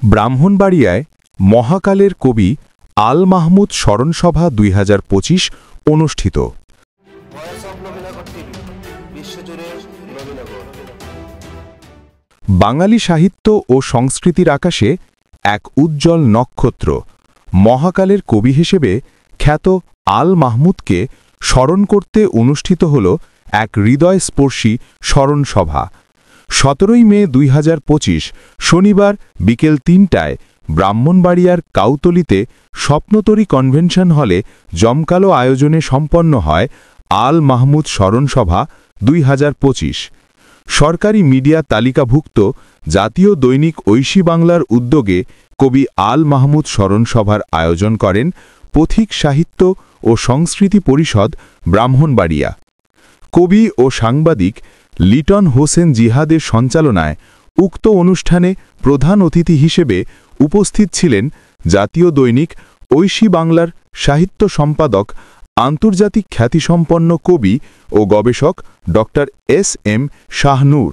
ব্রাহ্মণবাড়িয়ায় মহাকালের কবি আল মাহমুদ স্মরণসভা ২০২৫ অনুষ্ঠিত। বাঙালি সাহিত্য ও সংস্কৃতির আকাশে এক উজ্জ্বল নক্ষত্র মহাকালের কবি হিসেবে খ্যাত আল মাহমুদকে স্মরণ করতে অনুষ্ঠিত হল এক হৃদয়স্পর্শী স্মরণসভা। ১৭ মে ২০২৫ শনিবার বিকেল ৩টায় ব্রাহ্মণবাড়িয়ার কাউতলীতে স্বপ্নতরী কনভেনশন হলে জমকালো আয়োজনে সম্পন্ন হয় আল মাহমুদ স্মরণসভা ২০২৫। সরকারি মিডিয়া তালিকাভুক্ত জাতীয় দৈনিক ঐশী বাংলার উদ্যোগে কবি আল মাহমুদ স্মরণসভার আয়োজন করেন পথিক সাহিত্য ও সংস্কৃতি পরিষদ ব্রাহ্মণবাড়িয়া। কবি ও সাংবাদিক লিটন হোসেন জিহাদের সঞ্চালনায় উক্ত অনুষ্ঠানে প্রধান অতিথি হিসেবে উপস্থিত ছিলেন জাতীয় দৈনিক ঐশী বাংলার সাহিত্য সম্পাদক, আন্তর্জাতিক খ্যাতিসম্পন্ন কবি ও গবেষক ড.এস.এম. শাহনূর।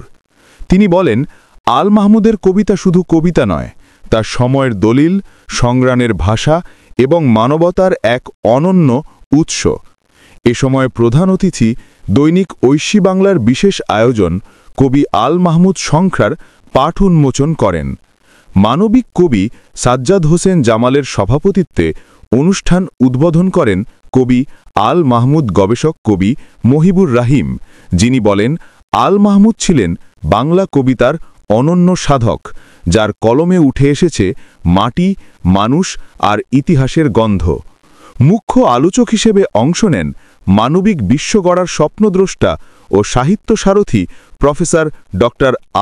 তিনি বলেন, আল মাহমুদের কবিতা শুধু কবিতা নয়, তা সময়ের দলিল, সংগ্রামের ভাষা এবং মানবতার এক অনন্য উৎস। এ সময় প্রধান অতিথি দৈনিক ঐশী বাংলার বিশেষ আয়োজন কবি আল মাহমুদ সংখ্যার পাঠ উন্মোচন করেন। মানবিক কবি সাজ্জাদ হোসেন জামালের সভাপতিত্বে অনুষ্ঠান উদ্বোধন করেন কবি আল মাহমুদ গবেষক কবি মহিবুর রাহিম, যিনি বলেন, আল মাহমুদ ছিলেন বাংলা কবিতার অনন্য সাধক, যার কলমে উঠে এসেছে মাটি, মানুষ আর ইতিহাসের গন্ধ। মুখ্য আলোচক হিসেবে অংশ নেন মানবিক বিশ্ব গড়ার স্বপ্নদ্রষ্টা ও সাহিত্য সারথি প্রফেসর ড.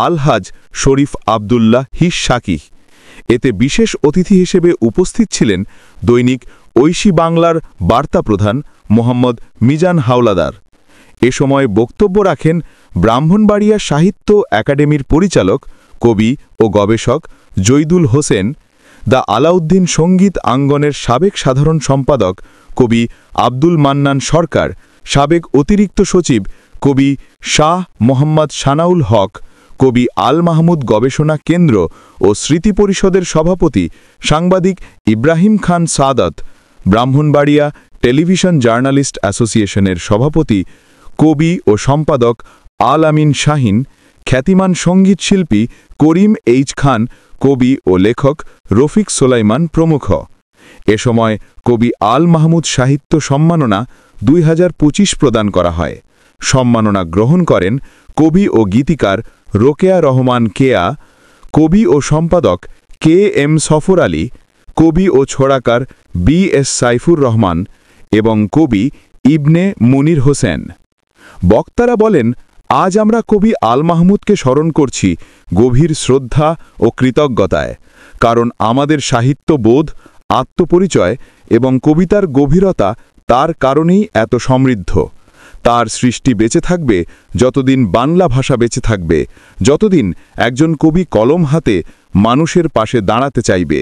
আলহাজ শরীফ আবদুল্লাহ হিস-শাকিহ। এতে বিশেষ অতিথি হিসেবে উপস্থিত ছিলেন দৈনিক ঐশী বাংলার বার্তা প্রধান মোহাম্মদ মিজান হাওলাদার। এ সময় বক্তব্য রাখেন ব্রাহ্মণবাড়িয়া সাহিত্য একাডেমির পরিচালক, কবি ও গবেষক জৈদুল হোসেন, দ্য আলাউদ্দিন সঙ্গীত আঙ্গনের সাবেক সাধারণ সম্পাদক কবি আব্দুল মান্নান সরকার, সাবেক অতিরিক্ত সচিব কবি শাহ মোহাম্মদ সানাউল হক, কবি আল মাহমুদ গবেষণা কেন্দ্র ও স্মৃতি পরিষদের সভাপতি সাংবাদিক ইব্রাহিম খান সাদত, ব্রাহ্মণবাড়িয়া টেলিভিশন জার্নালিস্ট অ্যাসোসিয়েশনের সভাপতি, কবি ও সম্পাদক আল আমিন শাহিন, খ্যাতিমান সঙ্গীতশিল্পী করিম এইচ খান, কবি ও লেখক রফিক সোলাইমান প্রমুখ। এ সময় কবি আল মাহমুদ সাহিত্য সম্মাননা ২০২৫ প্রদান করা হয়। সম্মাননা গ্রহণ করেন কবি ও গীতিকার রোকেয়া রহমান কেয়া, কবি ও সম্পাদক কে.এম. সফর আলী, কবি ও ছোড়াকার বি.এস. সাইফুর রহমান এবং কবি ইবনে মুনির হোসেন। বক্তারা বলেন, আজ আমরা কবি আল মাহমুদকে স্মরণ করছি গভীর শ্রদ্ধা ও কৃতজ্ঞতায়, কারণ আমাদের সাহিত্যবোধ, আত্মপরিচয় এবং কবিতার গভীরতা তার কারণেই এত সমৃদ্ধ। তার সৃষ্টি বেঁচে থাকবে যতদিন বাংলা ভাষা বেঁচে থাকবে, যতদিন একজন কবি কলম হাতে মানুষের পাশে দাঁড়াতে চাইবে।